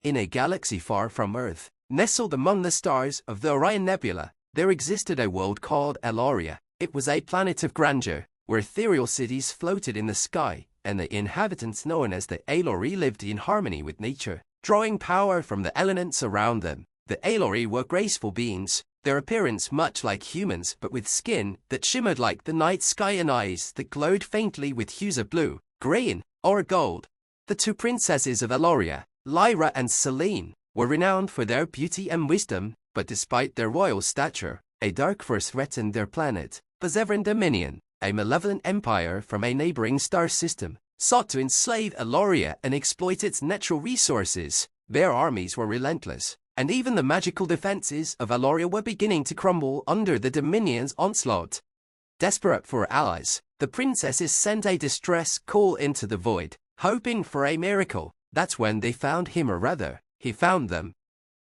In a galaxy far from Earth, nestled among the stars of the Orion Nebula, there existed a world called Eloria. It was a planet of grandeur, where ethereal cities floated in the sky, and the inhabitants known as the Aelori lived in harmony with nature, drawing power from the elements around them. The Aelori were graceful beings, their appearance much like humans but with skin that shimmered like the night sky and eyes that glowed faintly with hues of blue, green, or gold. The two princesses of Eloria, Lyra and Selene, were renowned for their beauty and wisdom, but despite their royal stature, a dark force threatened their planet. The Zevran Dominion, a malevolent empire from a neighboring star system, sought to enslave Eloria and exploit its natural resources. Their armies were relentless, and even the magical defenses of Eloria were beginning to crumble under the Dominion's onslaught. Desperate for allies, the princesses sent a distress call into the void, hoping for a miracle. That's when they found him, or rather, he found them.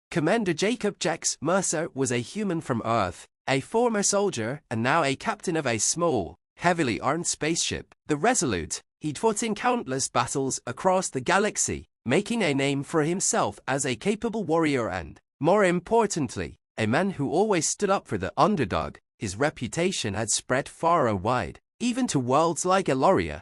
Commander Jacob Jax Mercer was a human from Earth, a former soldier and now a captain of a small, heavily armed spaceship, the Resolute. He'd fought in countless battles across the galaxy, making a name for himself as a capable warrior and, more importantly, a man who always stood up for the underdog. His reputation had spread far and wide, even to worlds like Eloria.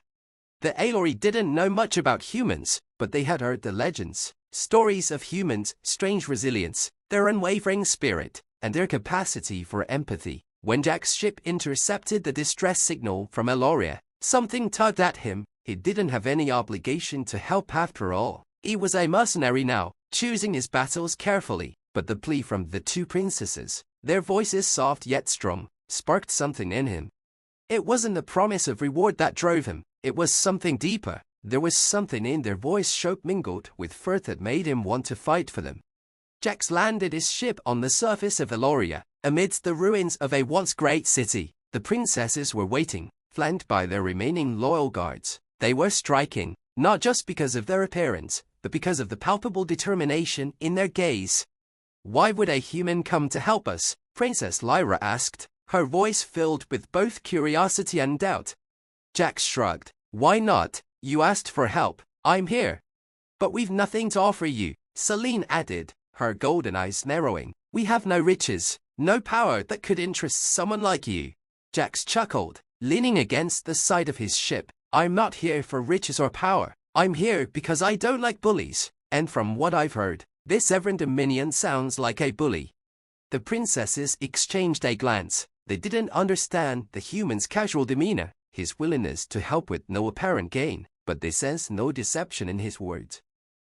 The Aelori didn't know much about humans, but they had heard the legends, stories of humans' strange resilience, their unwavering spirit, and their capacity for empathy. When Jack's ship intercepted the distress signal from Eloria, something tugged at him. He didn't have any obligation to help after all. He was a mercenary now, choosing his battles carefully. But the plea from the two princesses, their voices soft yet strong, sparked something in him. It wasn't the promise of reward that drove him, it was something deeper. There was something in their voice shock mingled with fear that made him want to fight for them. Jax landed his ship on the surface of Eloria, amidst the ruins of a once great city. The princesses were waiting, flanked by their remaining loyal guards. They were striking, not just because of their appearance, but because of the palpable determination in their gaze. "Why would a human come to help us?" Princess Lyra asked, her voice filled with both curiosity and doubt. Jax shrugged. "Why not? You asked for help. I'm here." "But we've nothing to offer you," Selene added, her golden eyes narrowing. "We have no riches, no power that could interest someone like you." Jax chuckled, leaning against the side of his ship. "I'm not here for riches or power. I'm here because I don't like bullies, and from what I've heard, this Zevran Dominion sounds like a bully." The princesses exchanged a glance. They didn't understand the human's casual demeanor, his willingness to help with no apparent gain, but they sensed no deception in his words.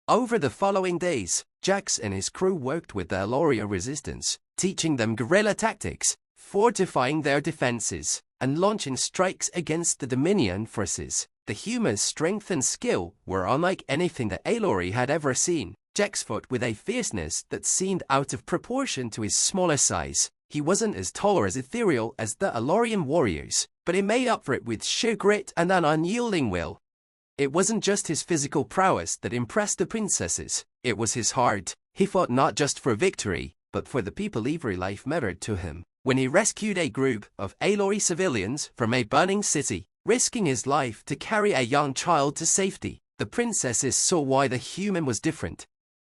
Over the following days, Jax and his crew worked with the Eloria resistance, teaching them guerrilla tactics, fortifying their defenses, and launching strikes against the Dominion forces. The human's strength and skill were unlike anything the Aelori had ever seen. Jax fought with a fierceness that seemed out of proportion to his smaller size. He wasn't as tall or as ethereal as the Elorian warriors, but he made up for it with sheer grit and an unyielding will. It wasn't just his physical prowess that impressed the princesses, it was his heart. He fought not just for victory, but for the people every life mattered to him. When he rescued a group of Aelori civilians from a burning city, risking his life to carry a young child to safety, the princesses saw why the human was different.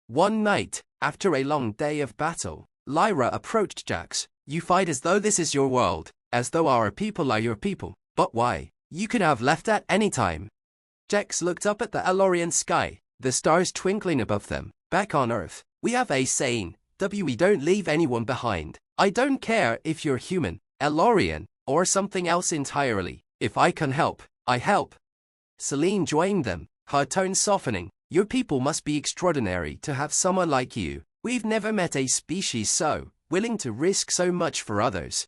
One night, after a long day of battle, Lyra approached Jax. "You fight as though this is your world, as though our people are your people. But why? You could have left at any time." Jax looked up at the Elorian sky, the stars twinkling above them. "Back on Earth, we have a saying, we don't leave anyone behind. I don't care if you're human, Elorian, or something else entirely. If I can help, I help." Selene joined them, her tone softening. "Your people must be extraordinary to have someone like you. We've never met a species so willing to risk so much for others."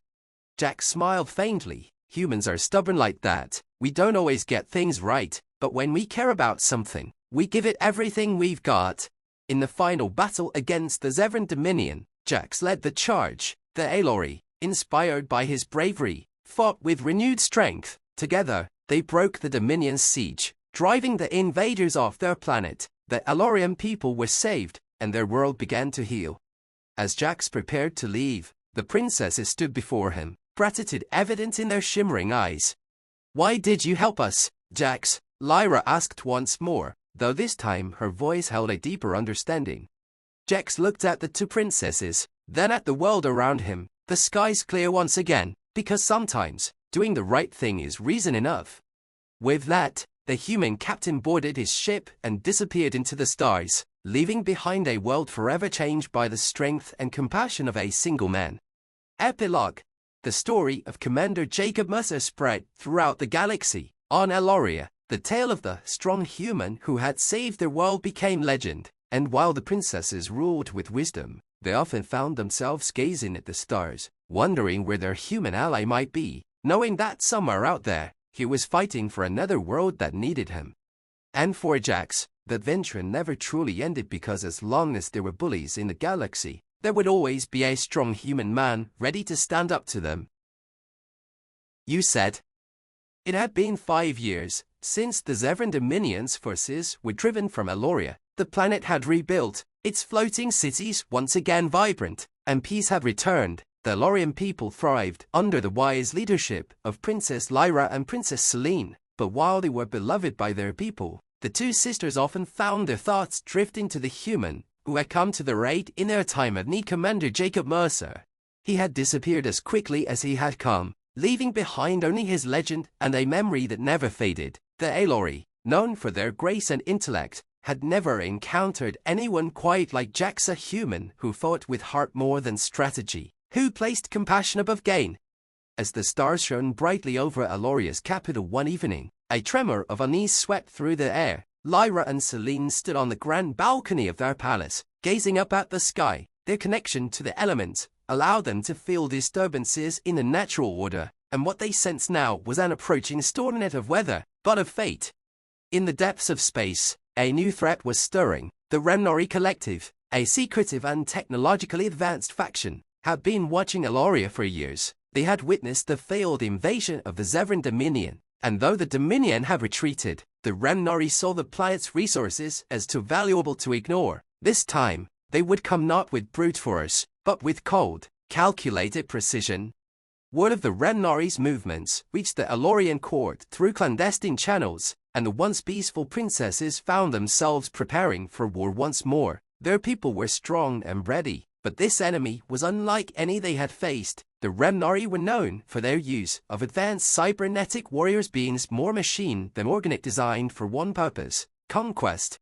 Jack smiled faintly. "Humans are stubborn like that. We don't always get things right, but when we care about something, we give it everything we've got." In the final battle against the Zevran Dominion, Jax led the charge. The Aelori, inspired by his bravery, fought with renewed strength. Together, they broke the Dominion's siege, driving the invaders off their planet. The Elorian people were saved, and their world began to heal. As Jax prepared to leave, the princesses stood before him, gratitude evident in their shimmering eyes. "Why did you help us, Jax?" Lyra asked once more. though this time her voice held a deeper understanding. Jax looked at the two princesses, then at the world around him. The sky's clear once again, because sometimes doing the right thing is reason enough. With that, the human captain boarded his ship and disappeared into the stars, leaving behind a world forever changed by the strength and compassion of a single man. Epilogue. The story of Commander Jacob Mercer spread throughout the galaxy. On Eloria, the tale of the strong human who had saved their world became legend, and while the princesses ruled with wisdom, they often found themselves gazing at the stars, wondering where their human ally might be, knowing that somewhere out there, he was fighting for another world that needed him. And for Jax, the adventure never truly ended because as long as there were bullies in the galaxy, there would always be a strong human man ready to stand up to them. You said. It had been 5 years since the Zevran Dominion's forces were driven from Eloria. The planet had rebuilt, its floating cities once again vibrant, and peace had returned. The Elorian people thrived under the wise leadership of Princess Lyra and Princess Selene, but while they were beloved by their people, the two sisters often found their thoughts drifting to the human who had come to their aid in their time of need, Commander Jacob Mercer. He had disappeared as quickly as he had come, leaving behind only his legend and a memory that never faded. The Elori, known for their grace and intellect, had never encountered anyone quite like Jax, a human who fought with heart more than strategy, who placed compassion above gain. As the stars shone brightly over Eloria's capital one evening, a tremor of unease swept through the air. Lyra and Selene stood on the grand balcony of their palace, gazing up at the sky. Their connection to the elements allowed them to feel disturbances in the natural order, and what they sensed now was an approaching storm, not of weather, but of fate. In the depths of space, a new threat was stirring. The Remnori Collective, a secretive and technologically advanced faction, had been watching Eloria for years. They had witnessed the failed invasion of the Zevran Dominion, and though the Dominion had retreated, the Remnori saw the planet's resources as too valuable to ignore. This time, they would come not with brute force, but with cold, calculated precision. Word of the Remnori's movements reached the Elorian court through clandestine channels, and the once peaceful princesses found themselves preparing for war once more. Their people were strong and ready, but this enemy was unlike any they had faced. The Remnori were known for their use of advanced cybernetic warriors, beings more machine than organic, designed for one purpose: conquest.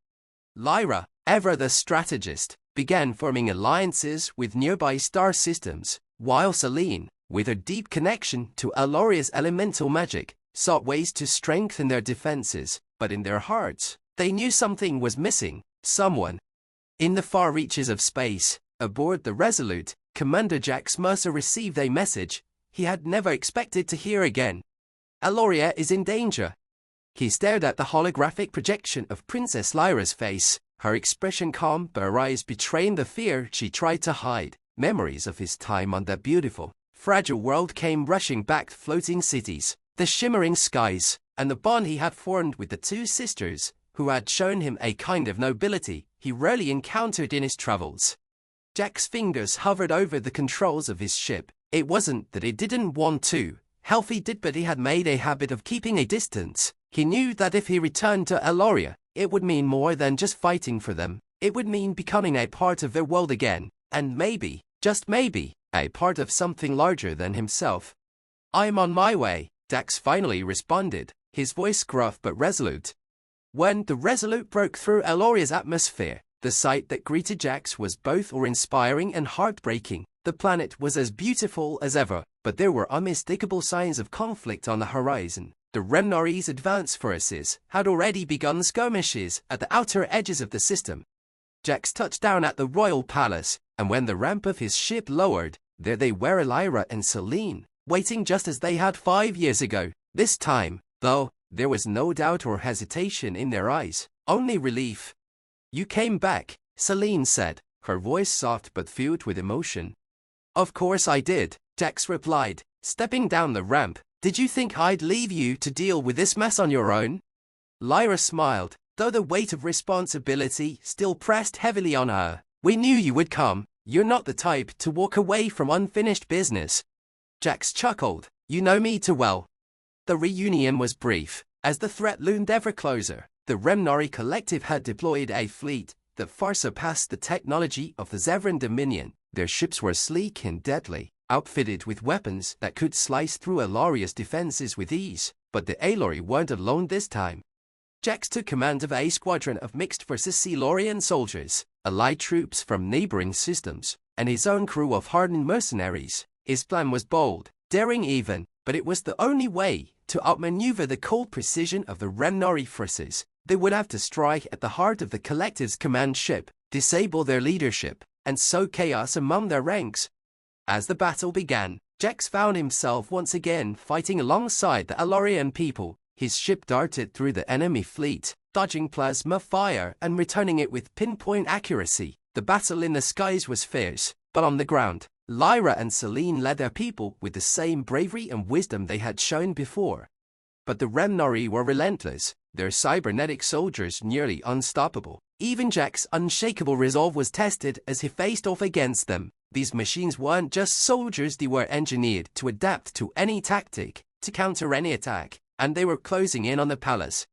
Lyra, ever the strategist, began forming alliances with nearby star systems, while Selene, with her deep connection to Eloria's elemental magic, sought ways to strengthen their defenses, but in their hearts, they knew something was missing. Someone. In the far reaches of space, aboard the Resolute, Commander Jax Mercer received a message he had never expected to hear again. Eloria is in danger. He stared at the holographic projection of Princess Lyra's face, her expression calm but her eyes betraying the fear she tried to hide. Memories of his time on that beautiful, fragile world came rushing back. Floating cities, the shimmering skies, and the bond he had formed with the two sisters, who had shown him a kind of nobility he rarely encountered in his travels. Jack's fingers hovered over the controls of his ship. It wasn't that he didn't want to help, he did, but he had made a habit of keeping a distance. He knew that if he returned to Eloria, it would mean more than just fighting for them. It would mean becoming a part of their world again, and maybe, just maybe, a part of something larger than himself. "I'm on my way," Jax finally responded, his voice gruff but resolute. When the Resolute broke through Eloria's atmosphere, the sight that greeted Jax was both awe-inspiring and heartbreaking. The planet was as beautiful as ever, but there were unmistakable signs of conflict on the horizon. The Remnori's advanced forces had already begun skirmishes at the outer edges of the system. Jax touched down at the royal palace, and when the ramp of his ship lowered, there they were, Lyra and Selene, waiting just as they had 5 years ago. This time, though, there was no doubt or hesitation in their eyes, only relief. "You came back," Selene said, her voice soft but filled with emotion. "Of course I did," Jax replied, stepping down the ramp. "Did you think I'd leave you to deal with this mess on your own?" Lyra smiled, though the weight of responsibility still pressed heavily on her. "We knew you would come. You're not the type to walk away from unfinished business." Jax chuckled. "You know me too well." The reunion was brief, as the threat loomed ever closer. the Remnari Collective had deployed a fleet that far surpassed the technology of the Zevran Dominion. Their ships were sleek and deadly, outfitted with weapons that could slice through Aloria's defenses with ease. But the Alori weren't alone this time. Jax took command of a squadron of mixed versus Silurian soldiers, allied troops from neighboring systems, and his own crew of hardened mercenaries. His plan was bold, daring even, but it was the only way to outmaneuver the cold precision of the Remnari forces. They would have to strike at the heart of the Collective's command ship, disable their leadership, and sow chaos among their ranks. As the battle began, Jax found himself once again fighting alongside the Alorian people. His ship darted through the enemy fleet, dodging plasma fire and returning it with pinpoint accuracy. The battle in the skies was fierce, but on the ground, Lyra and Selene led their people with the same bravery and wisdom they had shown before. But the Remnari were relentless, their cybernetic soldiers nearly unstoppable. Even Jax's unshakable resolve was tested as he faced off against them. These machines weren't just soldiers, they were engineered to adapt to any tactic, to counter any attack, and they were closing in on the palace.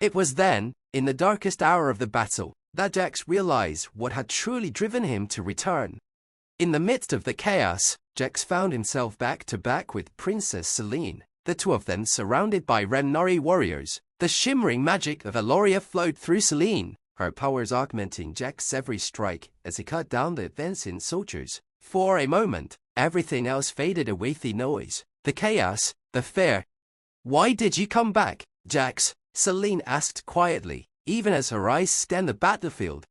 It was then, in the darkest hour of the battle, that Jax realized what had truly driven him to return. In the midst of the chaos, Jax found himself back to back with Princess Selene, the two of them surrounded by Remnari warriors. The shimmering magic of Aloria flowed through Selene, her powers augmenting Jax's every strike as he cut down the advancing soldiers. For a moment, everything else faded away. The noise, the chaos, the fear. "Why did you come back, Jax?" Selene asked quietly, even as her eyes scanned the battlefield.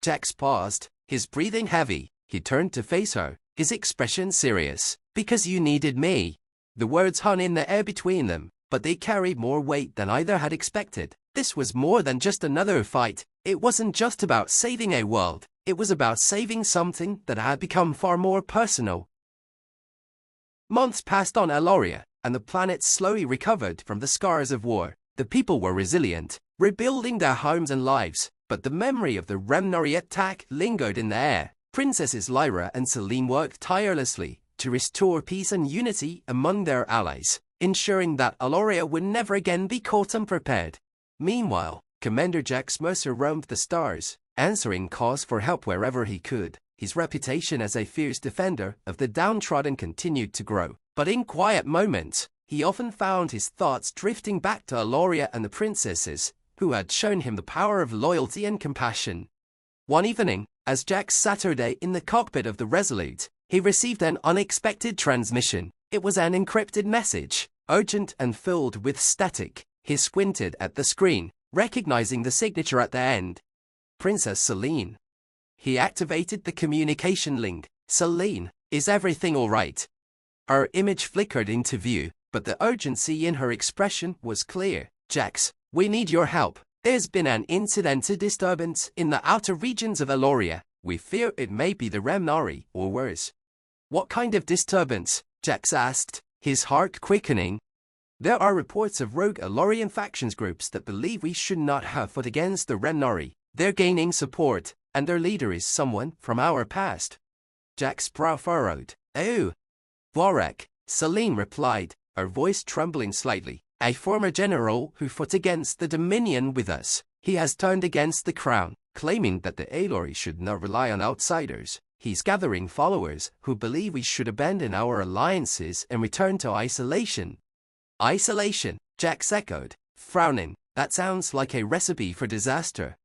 Jax paused, his breathing heavy. He turned to face her, his expression serious. "Because you needed me." The words hung in the air between them, but they carried more weight than either had expected. This was more than just another fight. It wasn't just about saving a world. It was about saving something that had become far more personal. Months passed on Aloria, and the planet slowly recovered from the scars of war. The people were resilient, rebuilding their homes and lives, but the memory of the Remnari attack lingered in the air. Princesses Lyra and Selene worked tirelessly to restore peace and unity among their allies, ensuring that Aloria would never again be caught unprepared. Meanwhile, Commander Jax Mercer roamed the stars, answering calls for help wherever he could. His reputation as a fierce defender of the downtrodden continued to grow, but in quiet moments, he often found his thoughts drifting back to Aloria and the princesses, who had shown him the power of loyalty and compassion. One evening, as Jax sat in the cockpit of the Resolute, he received an unexpected transmission. It was an encrypted message, urgent and filled with static. He squinted at the screen, recognizing the signature at the end. Princess Selene. He activated the communication link. "Selene, is everything all right?" Her image flickered into view, but the urgency in her expression was clear. "Jax, we need your help. There's been an incidental disturbance in the outer regions of Aloria. We fear it may be the Remnari, or worse." "What kind of disturbance?" Jax asked, his heart quickening. "There are reports of rogue Alorian factions groups that believe we should not have fought against the Remnari. They're gaining support, and their leader is someone from our past." Jax's brow furrowed. "Oh, Vorak," Selene replied, her voice trembling slightly. "A former general who fought against the Dominion with us. He has turned against the crown, claiming that the Alori should not rely on outsiders. He's gathering followers who believe we should abandon our alliances and return to isolation." "Isolation," Jax echoed, frowning. "That sounds like a recipe for disaster."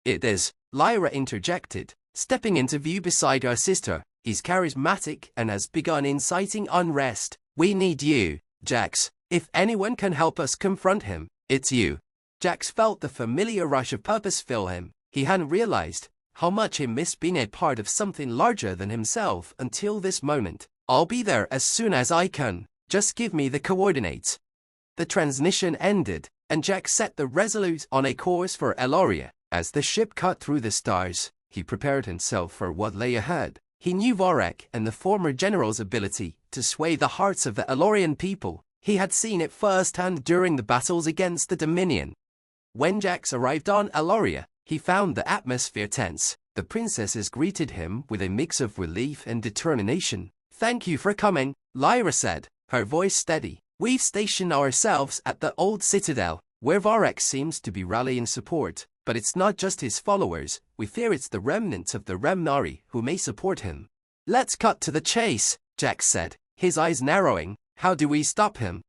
"It is," Lyra interjected, stepping into view beside her sister. "He's charismatic and has begun inciting unrest. We need you, Jax. If anyone can help us confront him, it's you." Jax felt the familiar rush of purpose fill him. He hadn't realized how much he missed being a part of something larger than himself until this moment. "I'll be there as soon as I can. Just give me the coordinates." The transmission ended, and Jax set the Resolute on a course for Aloria. As the ship cut through the stars, he prepared himself for what lay ahead. He knew Vorak and the former general's ability to sway the hearts of the Alorian people. He had seen it firsthand during the battles against the Dominion. When Jax arrived on Aloria, he found the atmosphere tense. The princesses greeted him with a mix of relief and determination. "Thank you for coming," Lyra said, her voice steady. "We've stationed ourselves at the old citadel. where Varek seems to be rallying support, but it's not just his followers, we fear it's the remnants of the Remnari who may support him. Let's cut to the chase, Jax said, his eyes narrowing. How do we stop him?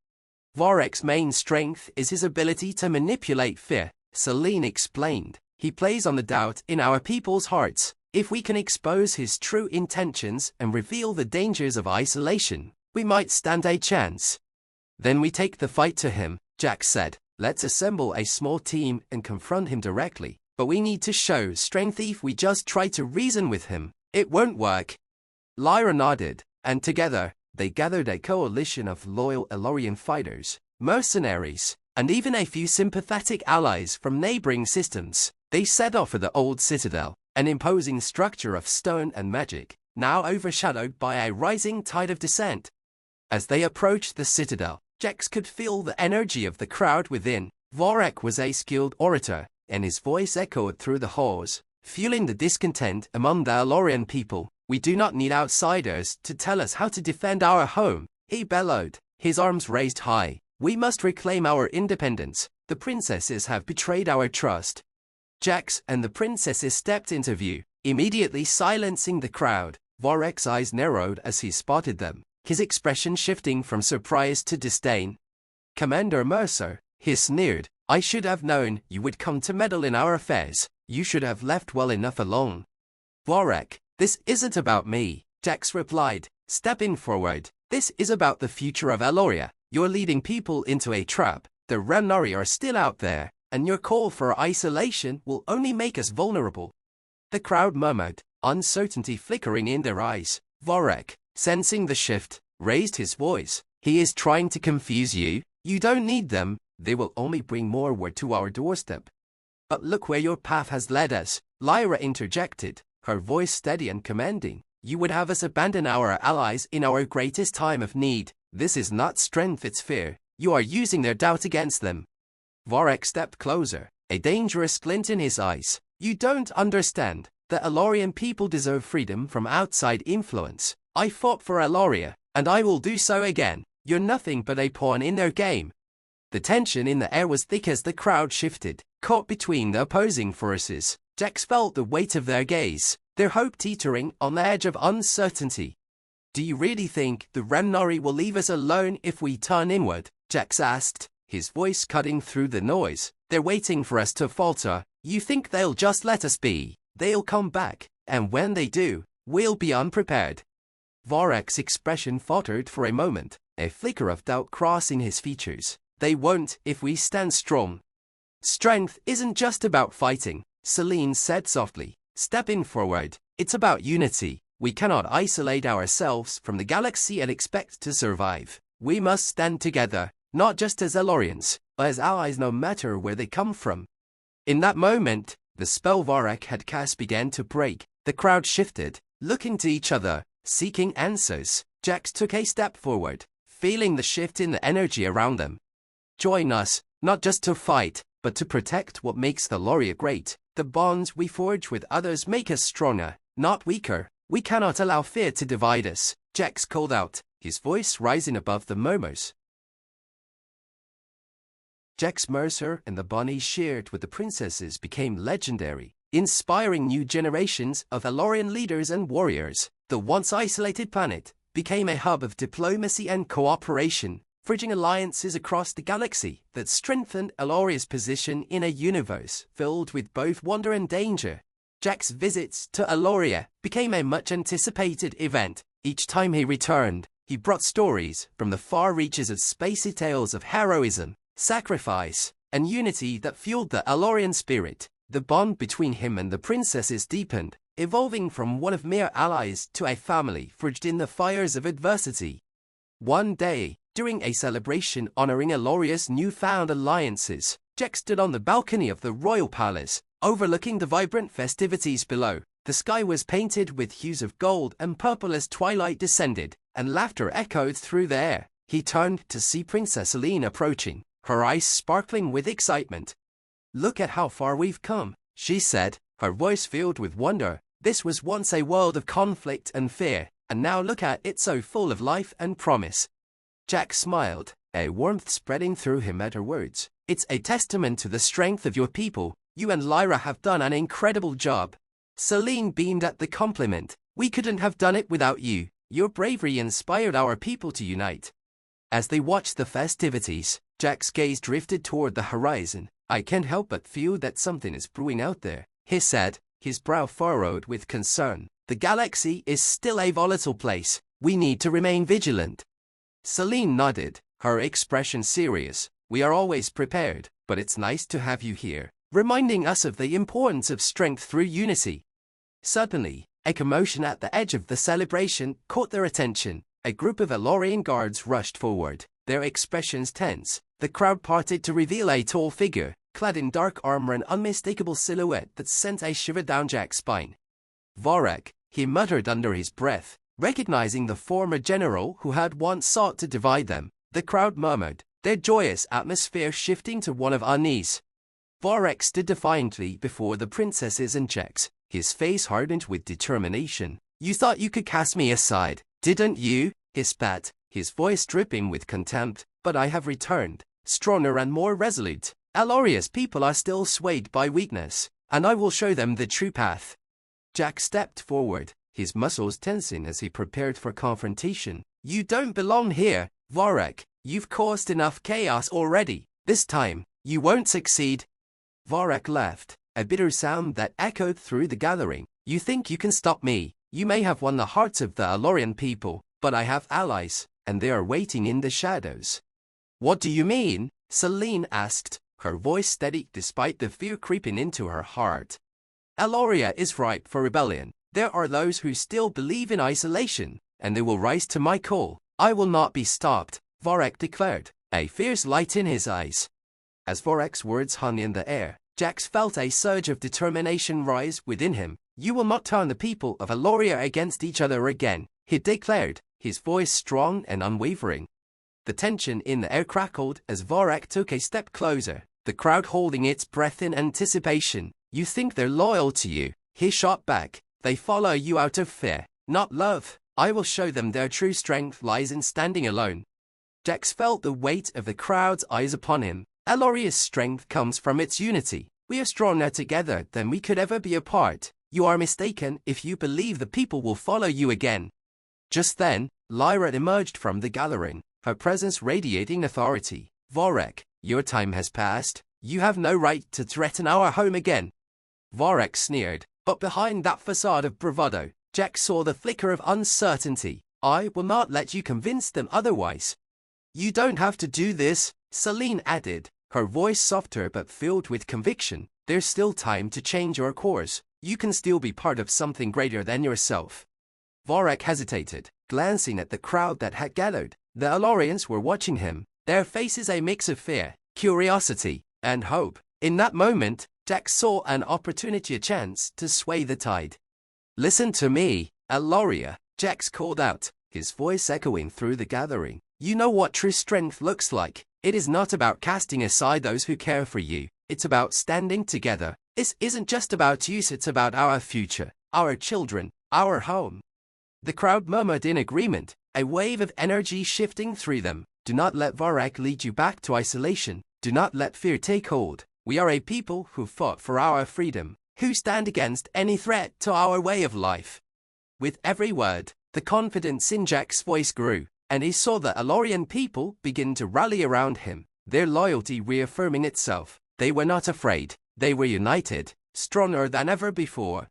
Varek's main strength is his ability to manipulate fear, Celine explained. He plays on the doubt in our people's hearts. If we can expose his true intentions and reveal the dangers of isolation, we might stand a chance. Then we take the fight to him, Jax said. Let's assemble a small team and confront him directly. But we need to show strength. If we just try to reason with him, it won't work. Lyra nodded, and together, they gathered a coalition of loyal Elorian fighters, mercenaries, and even a few sympathetic allies from neighboring systems. They set off for the old citadel, an imposing structure of stone and magic, now overshadowed by a rising tide of dissent. As they approached the citadel, Jax could feel the energy of the crowd within. Varek was a skilled orator, and his voice echoed through the halls, fueling the discontent among the Elorian people. We do not need outsiders to tell us how to defend our home, he bellowed, his arms raised high. We must reclaim our independence. The princesses have betrayed our trust. Jax and the princesses stepped into view, immediately silencing the crowd. Varek's eyes narrowed as he spotted them, his expression shifting from surprise to disdain. Commander Mercer, he sneered, I should have known you would come to meddle in our affairs. You should have left well enough alone. Varek, this isn't about me, Jax replied, stepping forward. This is about the future of Eloria. You're leading people into a trap. The Remnari are still out there, and your call for isolation will only make us vulnerable. The crowd murmured, uncertainty flickering in their eyes. Varek, sensing the shift, raised his voice. He is trying to confuse you. You don't need them. They will only bring more word to our doorstep. But look where your path has led us, Lyra interjected, her voice steady and commanding. You would have us abandon our allies in our greatest time of need. This is not strength, it's fear. You are using their doubt against them. Varek stepped closer, a dangerous glint in his eyes. You don't understand. The Elorian people deserve freedom from outside influence. I fought for Eloria, and I will do so again. You're nothing but a pawn in their game. The tension in the air was thick as the crowd shifted, caught between the opposing forces. Jax felt the weight of their gaze, their hope teetering on the edge of uncertainty. Do you really think the Remnari will leave us alone if we turn inward? Jax asked, his voice cutting through the noise. They're waiting for us to falter. You think they'll just let us be? They'll come back, and when they do, we'll be unprepared. Varek's expression faltered for a moment, a flicker of doubt crossing his features. They won't if we stand strong. Strength isn't just about fighting, Celine said softly, stepping forward. It's about unity. We cannot isolate ourselves from the galaxy and expect to survive. We must stand together, not just as Elorians, but as allies no matter where they come from. In that moment, the spell Varek had cast began to break. The crowd shifted, looking to each other, seeking answers. Jax took a step forward, feeling the shift in the energy around them. Join us, not just to fight, but to protect what makes Eloria great. The bonds we forge with others make us stronger, not weaker. We cannot allow fear to divide us, Jax called out, his voice rising above the murmurs. Jax Mercer and the bond he shared with the princesses became legendary, inspiring new generations of Elorian leaders and warriors. The once isolated planet became a hub of diplomacy and cooperation, forging alliances across the galaxy that strengthened Eloria's position in a universe filled with both wonder and danger. Jax's visits to Eloria became a much-anticipated event. Each time he returned, he brought stories from the far reaches of spacey tales of heroism, sacrifice, and unity that fueled the Elorian spirit. The bond between him and the princesses deepened, evolving from one of mere allies to a family forged in the fires of adversity. One day, during a celebration honoring Eloria's newfound alliances, Jax stood on the balcony of the royal palace, overlooking the vibrant festivities below. The sky was painted with hues of gold and purple as twilight descended, and laughter echoed through the air. He turned to see Princess Celine approaching, her eyes sparkling with excitement. Look at how far we've come, she said, her voice filled with wonder. This was once a world of conflict and fear, and now look at it so full of life and promise. Jax smiled, a warmth spreading through him at her words. It's a testament to the strength of your people. You and Lyra have done an incredible job. Selene beamed at the compliment. We couldn't have done it without you. Your bravery inspired our people to unite. As they watched the festivities, Jack's gaze drifted toward the horizon. I can't help but feel that something is brewing out there, he said, his brow furrowed with concern. The galaxy is still a volatile place. We need to remain vigilant. Selene nodded, her expression serious. We are always prepared, but it's nice to have you here, reminding us of the importance of strength through unity. Suddenly, a commotion at the edge of the celebration caught their attention. A group of Elorian guards rushed forward, their expressions tense. The crowd parted to reveal a tall figure, clad in dark armor and unmistakable silhouette that sent a shiver down Jack's spine. Vorak, he muttered under his breath, recognizing the former general who had once sought to divide them. The crowd murmured, their joyous atmosphere shifting to one of unease. Vorak stood defiantly before the princesses and Jax, his face hardened with determination. You thought you could cast me aside, didn't you? He spat, his voice dripping with contempt. But I have returned, stronger and more resolute. Eloria's people are still swayed by weakness, and I will show them the true path. Jack stepped forward, his muscles tensing as he prepared for confrontation. You don't belong here, Vorak. You've caused enough chaos already. This time, you won't succeed. Vorak laughed, a bitter sound that echoed through the gathering. You think you can stop me? You may have won the hearts of the Elorian people, but I have allies, and they are waiting in the shadows. What do you mean? Selene asked, her voice steady despite the fear creeping into her heart. Eloria is ripe for rebellion. There are those who still believe in isolation, and they will rise to my call. I will not be stopped, Vorak declared, a fierce light in his eyes. As Vorak's words hung in the air, Jax felt a surge of determination rise within him. You will not turn the people of Eloria against each other again, he declared, his voice strong and unwavering. The tension in the air crackled as Vorak took a step closer, the crowd holding its breath in anticipation. You think they're loyal to you, he shot back. They follow you out of fear, not love. I will show them their true strength lies in standing alone. Jax felt the weight of the crowd's eyes upon him. Eloria's strength comes from its unity. We are stronger together than we could ever be apart. You are mistaken if you believe the people will follow you again. Just then, Lyra emerged from the gathering, her presence radiating authority. Vorak, your time has passed. You have no right to threaten our home again. Vorak sneered, but behind that facade of bravado, Jack saw the flicker of uncertainty. I will not let you convince them otherwise. You don't have to do this, Selene added, her voice softer but filled with conviction. There's still time to change your course. You can still be part of something greater than yourself. Vorak hesitated, glancing at the crowd that had gathered. The Elorians were watching him, their faces a mix of fear, curiosity, and hope. In that moment, Jack saw an opportunity, a chance to sway the tide. Listen to me, Eloria, Jax called out, his voice echoing through the gathering. You know what true strength looks like. It is not about casting aside those who care for you. It's about standing together. This isn't just about you, it's about our future, our children, our home. The crowd murmured in agreement, a wave of energy shifting through them. Do not let Vorak lead you back to isolation. Do not let fear take hold. We are a people who fought for our freedom, who stand against any threat to our way of life. With every word, the confidence in Jack's voice grew, and he saw the Elorian people begin to rally around him, their loyalty reaffirming itself. They were not afraid. They were united, stronger than ever before.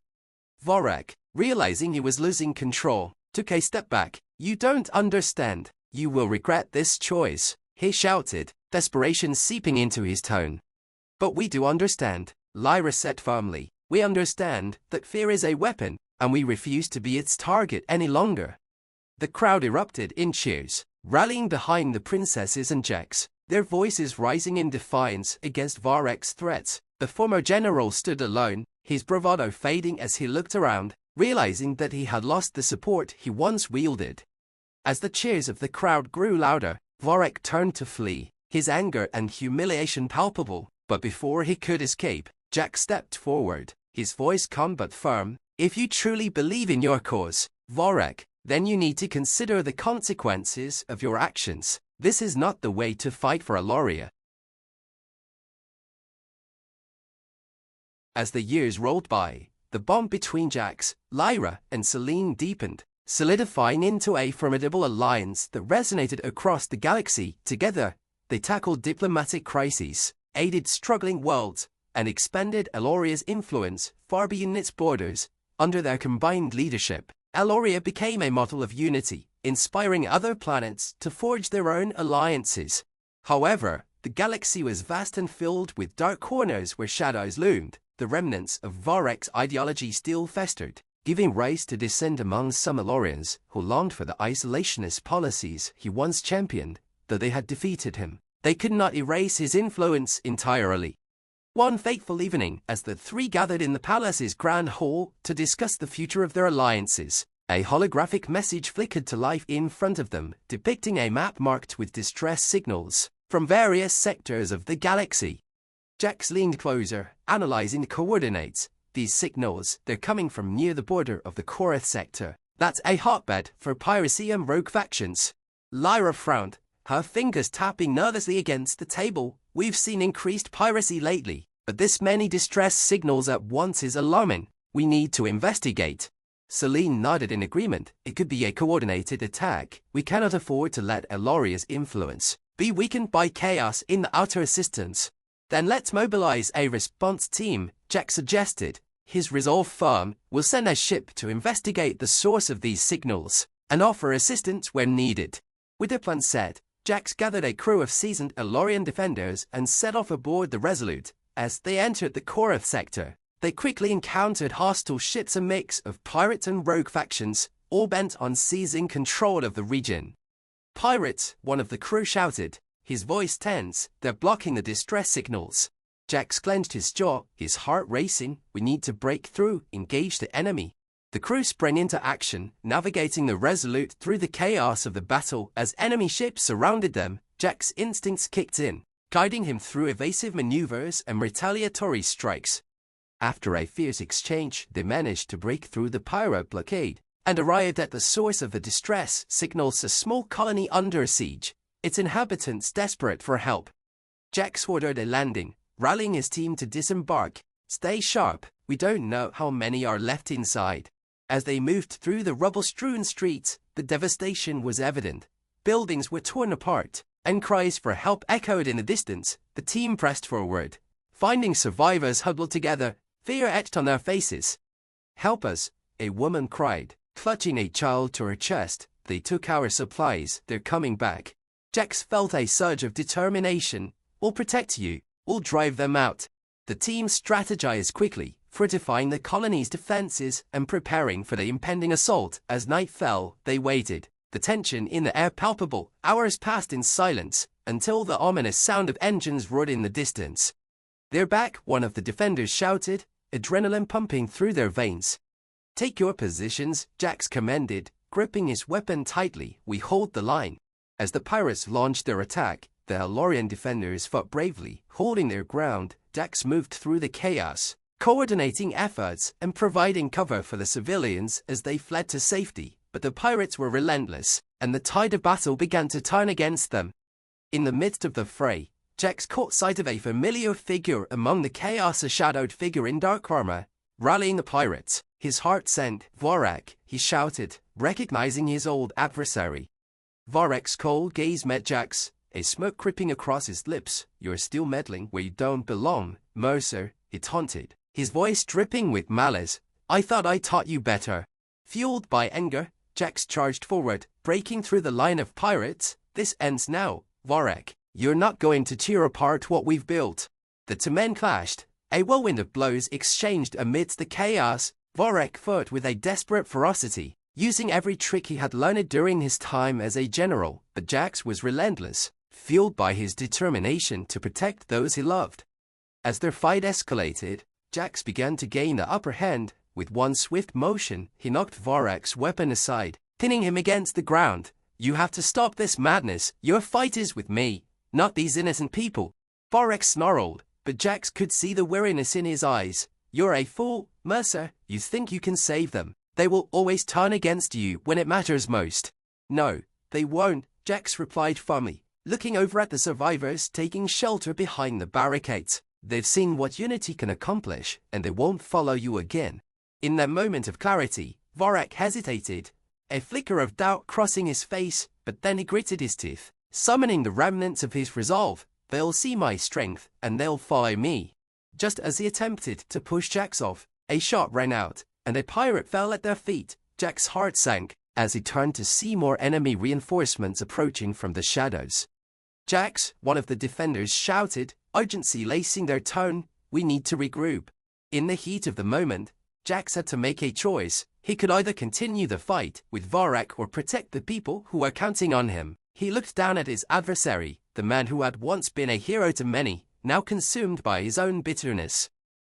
Vorak, realizing he was losing control, took a step back. You don't understand. You will regret this choice, he shouted, desperation seeping into his tone. But we do understand, Lyra said firmly. We understand that fear is a weapon, and we refuse to be its target any longer. The crowd erupted in cheers, rallying behind the princesses and Jax, their voices rising in defiance against Vorak's threats. The former general stood alone, his bravado fading as he looked around, realizing that he had lost the support he once wielded. As the cheers of the crowd grew louder, Vorak turned to flee, his anger and humiliation palpable. But before he could escape, Jack stepped forward, his voice calm but firm. If you truly believe in your cause, Vorak, then you need to consider the consequences of your actions. This is not the way to fight for Eloria. As the years rolled by, the bond between Jax, Lyra, and Selene deepened, solidifying into a formidable alliance that resonated across the galaxy. Together, they tackled diplomatic crises, aided struggling worlds, and expanded Eloria's influence far beyond its borders. Under their combined leadership, Eloria became a model of unity, inspiring other planets to forge their own alliances. However, the galaxy was vast and filled with dark corners where shadows loomed. The remnants of Varek's ideology still festered, giving rise to dissent among some Elorians who longed for the isolationist policies he once championed. Though they had defeated him, they could not erase his influence entirely. One fateful evening, as the three gathered in the palace's grand hall to discuss the future of their alliances, a holographic message flickered to life in front of them, depicting a map marked with distress signals from various sectors of the galaxy. Jax leaned closer, analyzing the coordinates. These signals, they're coming from near the border of the Korath sector. That's a hotbed for piracy and rogue factions. Lyra frowned, her fingers tapping nervously against the table. We've seen increased piracy lately, but this many distress signals at once is alarming. We need to investigate. Selene nodded in agreement. It could be a coordinated attack. We cannot afford to let Eloria's influence be weakened by chaos in the outer assistance. Then let's mobilize a response team, Jax suggested, his resolve firm. We'll send a ship to investigate the source of these signals and offer assistance where needed. With their plan set, Jax gathered a crew of seasoned Elorian defenders and set off aboard the Resolute. As they entered the Korath sector, they quickly encountered hostile ships, a mix of pirates and rogue factions, all bent on seizing control of the region. "Pirates!" one of the crew shouted, his voice tense. "They're blocking the distress signals." Jax clenched his jaw, his heart racing. "We need to break through, engage the enemy." The crew sprang into action, navigating the Resolute through the chaos of the battle. As enemy ships surrounded them, Jax's instincts kicked in, guiding him through evasive maneuvers and retaliatory strikes. After a fierce exchange, they managed to break through the pirate blockade and arrived at the source of the distress signals, a small colony under siege, its inhabitants desperate for help. Jax ordered a landing, rallying his team to disembark. "Stay sharp, we don't know how many are left inside." As they moved through the rubble-strewn streets, the devastation was evident. Buildings were torn apart, and cries for help echoed in the distance. The team pressed forward, finding survivors huddled together, fear etched on their faces. "Help us," a woman cried, clutching a child to her chest. "They took our supplies, they're coming back." Jax felt a surge of determination. "We'll protect you, we'll drive them out." The team strategized quickly, fortifying the colony's defenses and preparing for the impending assault. As night fell, they waited, the tension in the air palpable. Hours passed in silence, until the ominous sound of engines roared in the distance. "They're back," one of the defenders shouted, adrenaline pumping through their veins. "Take your positions," Jax commanded, gripping his weapon tightly. "We hold the line." As the pirates launched their attack, the Elorian defenders fought bravely, holding their ground. Jax moved through the chaos, coordinating efforts and providing cover for the civilians as they fled to safety. But the pirates were relentless, and the tide of battle began to turn against them. In the midst of the fray, Jax caught sight of a familiar figure among the chaos, a shadowed figure in dark armor, rallying the pirates. His heart sank. "Varek," he shouted, recognizing his old adversary. Varek's cold gaze met Jax, a smirk creeping across his lips. "You're still meddling where you don't belong, Mercer," he taunted, his voice dripping with malice. "I thought I taught you better." Fueled by anger, Jax charged forward, breaking through the line of pirates. "This ends now, Varek. You're not going to tear apart what we've built." The two men clashed, a whirlwind of blows exchanged amidst the chaos. Varek fought with a desperate ferocity, using every trick he had learned during his time as a general. But Jax was relentless, fueled by his determination to protect those he loved. As their fight escalated, Jax began to gain the upper hand. With one swift motion, he knocked Varek's weapon aside, pinning him against the ground. "You have to stop this madness. Your fight is with me, not these innocent people." Varek snarled, but Jax could see the weariness in his eyes. "You're a fool, Mercer. You think you can save them. They will always turn against you when it matters most." "No, they won't," Jax replied firmly, looking over at the survivors taking shelter behind the barricades. They've seen what unity can accomplish, and they won't follow you again. In that moment of clarity, Varak hesitated, a flicker of doubt crossing his face, but then he gritted his teeth, summoning the remnants of his resolve. They'll see my strength, and they'll follow me. Just as he attempted to push Jax off, a shot rang out, and a pirate fell at their feet. Jack's heart sank as he turned to see more enemy reinforcements approaching from the shadows. Jax, one of the defenders, shouted, urgency lacing their tone, "We need to regroup." In the heat of the moment, Jax had to make a choice. He could either continue the fight with Varak or protect the people who were counting on him. He looked down at his adversary, the man who had once been a hero to many, now consumed by his own bitterness.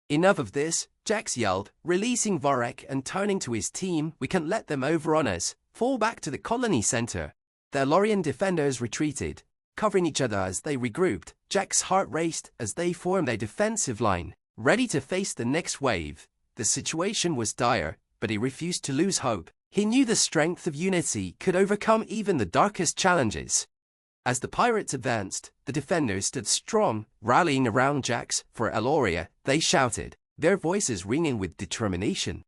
Enough of this, Jax yelled, releasing Varak and turning to his team. We can't let them overrun us. Fall back to the colony center. The Elorian defenders retreated, covering each other as they regrouped. Jack's heart raced as they formed a defensive line, ready to face the next wave. The situation was dire, but he refused to lose hope. He knew the strength of unity could overcome even the darkest challenges. As the pirates advanced, the defenders stood strong, rallying around Jax. For Eloria, they shouted, their voices ringing with determination.